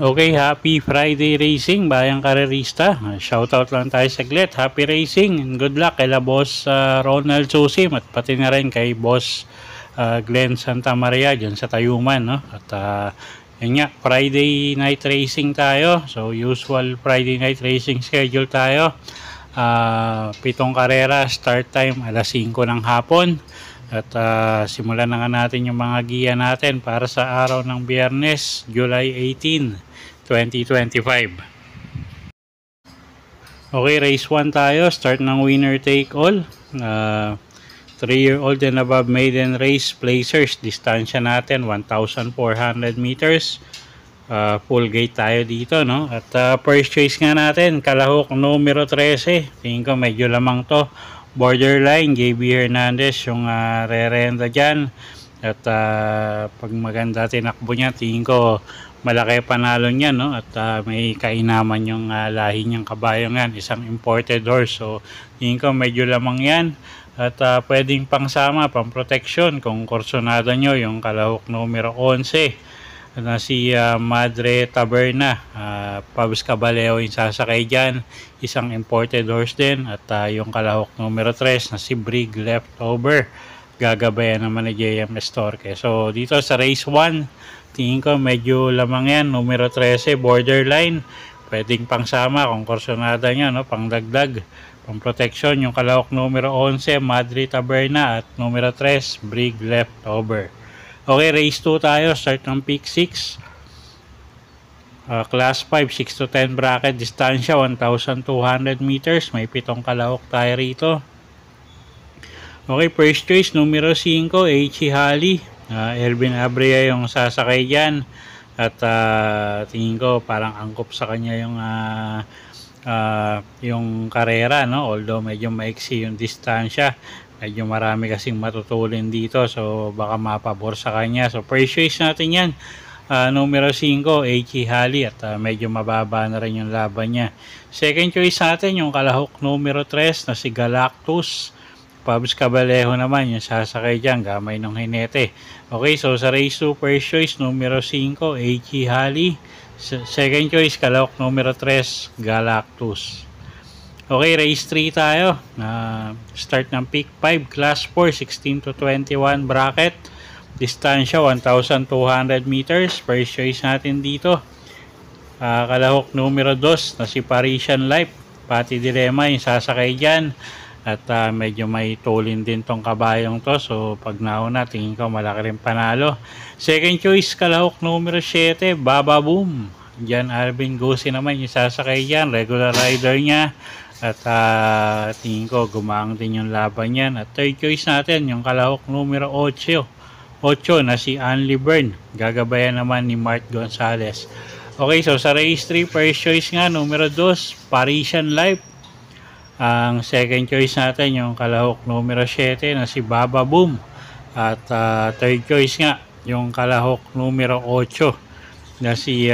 Okay, happy Friday racing, bayang karerista. Shoutout lang tayo saglit. Happy racing and good luck kay Boss Ronald Susim at pati na rin kay Boss Glenn Santa Maria dyan sa Tayuman. No? At yun nga, Friday night racing tayo. So, usual Friday night racing schedule tayo. 7 karera, start time alas 5 ng hapon. At simulan na nga natin yung mga giya natin para sa araw ng Biyernes, July 18, 2025. Okay, race 1 tayo. Start ng winner take all. 3-year-old and above maiden race placers. Distansya natin 1,400 meters. Full gate tayo dito, no? At first choice nga natin, kalahok numero 13. Tingin ko medyo lamang to. Borderline, JB Hernandez yung re-renta dyan. At pag maganda tinakbo niya, tingin ko malaki panalo niya, no? At may kainaman yung lahi niyang kabayo yan, isang imported horse. So tingin ko medyo lamang yan. At pwedeng pangsama, pang protection kung kursonado nyo yung kalahok numero 11 na si Madre Taberna. Pabs Caballero yung sasakay dyan, isang imported horse din. At yung kalahok numero 3 na si Brig Leftover, gagabayan naman ni JM Estorque. So dito sa race 1, tingin ko medyo lamang yan, numero 13 borderline, pwedeng pangsama kung kursonada nya, no? Pangdagdag, pang protection yung kalahok numero 11 Madre Taberna at numero 3 Brig Leftover. Okay, race 2 tayo. Start ng pick 6, class 5, 6 to 10 bracket, distansya 1,200 meters, may 7 kalahok tayo rito. Okay, first choice numero 5 H.E. Halley. Elvin Abrea yung sasakay dyan. At tingin ko parang angkop sa kanya yung karera, no? Although medyo maiksi yung distansya, medyo marami kasing matutulin dito, so baka mapabor sa kanya. So first choice natin yan, numero 5 H.E. Halley. At medyo mababa na rin yung laban niya. Second choice natin yung kalahok numero 3 na si Galactus. Pabs Caballero naman yung sasakay dyan, gamay ng hinete. Okay, so sa race 2, first choice numero 5 H.E. Halley. Second choice kalahok numero 3 Galactus. Okay, race 3 tayo. Start ng pick 5, class 4, 16 to 21 bracket, distansya 1,200 meters. First choice natin dito, kalahok numero 2 na si Parisian Life. Pati Dilema yung sasakay dyan. At medyo may tulin din tong kabayong to, so pag nauna tingin ko malaki rin panalo. Second choice kalahok numero 7 Baba Boom. Diyan Alvin Gossi naman yung sasakay dyan, regular rider niya. At tingin ko gumaang din yung laban yan. At third choice natin yung kalahok numero 8 na si Anli Byrne, gagabayan naman ni Mark Gonzalez. Okay, so sa race 3, first choice nga numero 2 Parisian Life. Ang second choice natin yung kalahok numero 7 na si Baba Boom. At third choice nga yung kalahok numero 8 na si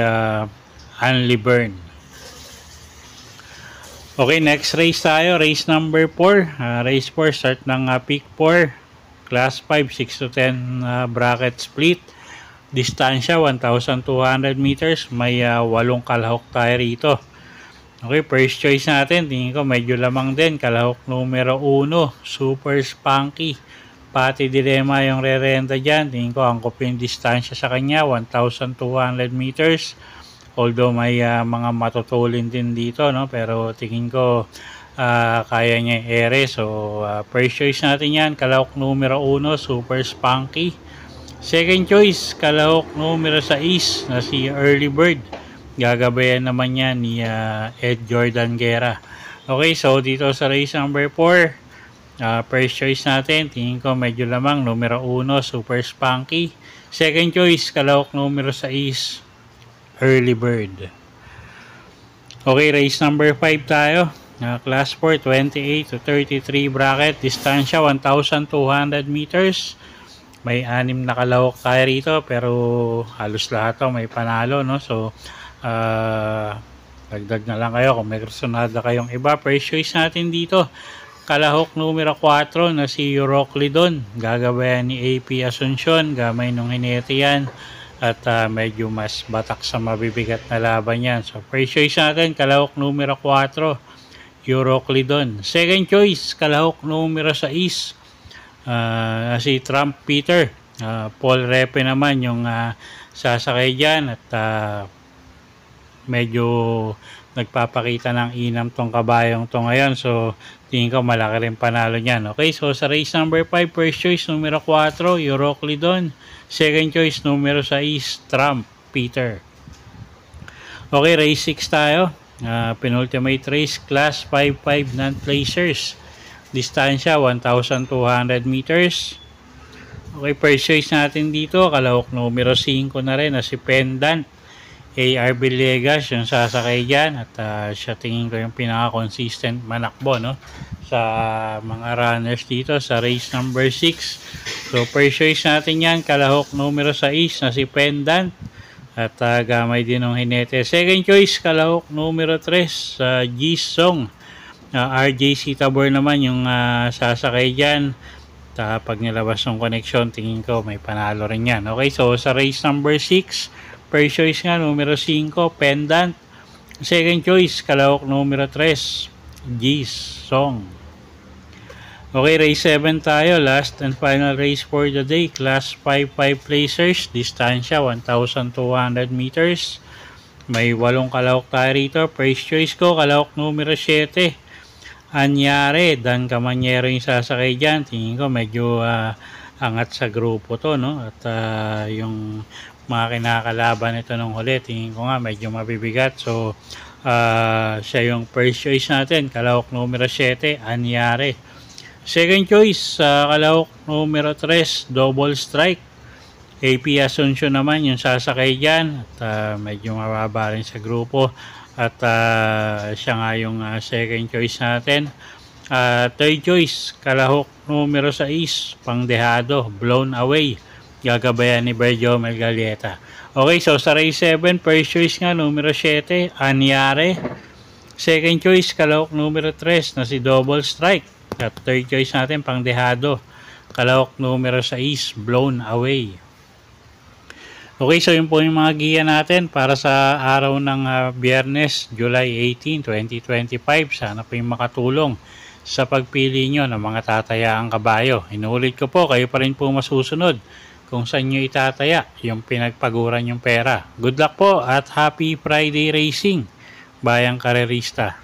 Anli Byrne. Okay, next race tayo, race number 4. Race 4, start ng pick 4, class 5, 6 to 10 bracket split, distansya 1,200 meters, may 8 kalahok tayo rito. Okay, first choice natin, tingin ko medyo lamang din, kalahok numero 1 Super Spunky. Pati Dilema yung re-renta dyan, tingin ko angkop yung distansya sa kanya 1,200 meters. Although may mga matutulin din dito, no? Pero tingin ko kaya niya yung ere. So first choice natin yan, kalahok numero 1 Super Spunky. Second choice kalahok numero 6 na si Early Bird, gagabayan naman niya ni Ed Jordan Guerra. Okay, so dito sa race number 4, first choice natin, tingin ko medyo lamang, numero 1 Super Spunky. Second choice kalahok numero 6 Early Bird. Okay, race number 5 tayo, class 4, 28 to 33 bracket, distansya 1,200 meters, may 6 na kalahok tayo rito, pero halos lahat to may panalo, no? So dagdag na lang kayo kung may personada kayong iba. First choice natin dito, kalahok numero 4 na si Euroclydon, gagabayan ni AP Asuncion, gamay nung hinete yan, at medyo mas batak sa mabibigat na laban yan. So first choice natin, kalahok numero 4, Euroclydon. Second choice, kalahok numero 6, si Trump Peter. Paul Repe naman yung sasakay dyan, at medyo nagpapakita ng inam tong kabayong to ngayon. So tingin ko malaki rin panalo niyan. Okay, so sa race number 5, first choice numero 4, Euroclydon. Second choice numero 6, Trump Peter. Okay, race 6 tayo. Penultimate race, class 5-5 non-placers. Distansya 1,200 meters. Okay, first choice natin dito, kalahok numero 5 na rin na si Pendant. AR Villegas yung sasakay dyan, at siya tingin ko yung pinaka-consistent manakbo, no, sa mga runners dito sa race number 6. So first choice natin yan, kalahok numero 6 na si Pendant, at gamay din ng hinete. Second choice, kalahok numero 3 sa G-Song. RJC Tabor naman yung sasakay dyan. Pag nilabas ng connection, tingin ko may panalo rin yan. Okay, so sa race number 6, first choice nga numero 5, Pendant. Second choice, kalahok numero 3, G-Song. Okay, race 7 tayo, last and final race for the day, class 5-5 placers, distansya 1,200 meters. May 8 kalahok tayo rito. First choice ko, kalahok numero 7, Anyare. Dan Camanyero yung sasakay dyan. Tingin ko medyo angat sa grupo to, no? At yung mga kinakalaban nito nung huli, tingin ko nga medyo mabibigat. So siya yung first choice natin, kalahok numero 7, Anyare. Second choice, kalahok numero 3, Double Strike. AP Asuncion naman yung sasakay dyan, at medyo mababa rin sa grupo, at siya nga yung second choice natin. Third choice, kalahok numero 6, Pangdehado, Blown Away, gagabayan ni Berjo Melgalieta. Okay, so sa race 7, first choice nga numero 7, Anyare. Second choice, kalahok numero 3 na si Double Strike, at third choice natin, Pangdehado, kalahok numero 6, Blown Away. Okay, so yun po yung mga giya natin para sa araw ng Biyernes, July 18, 2025. Sana po yung makatulong sa pagpili nyo ng mga tatayaang kabayo. Inuulit ko po, kayo pa rin po masusunod kung saan nyo itataya yung pinagpaguran yung pera. Good luck po at happy Friday racing, bayang karerista.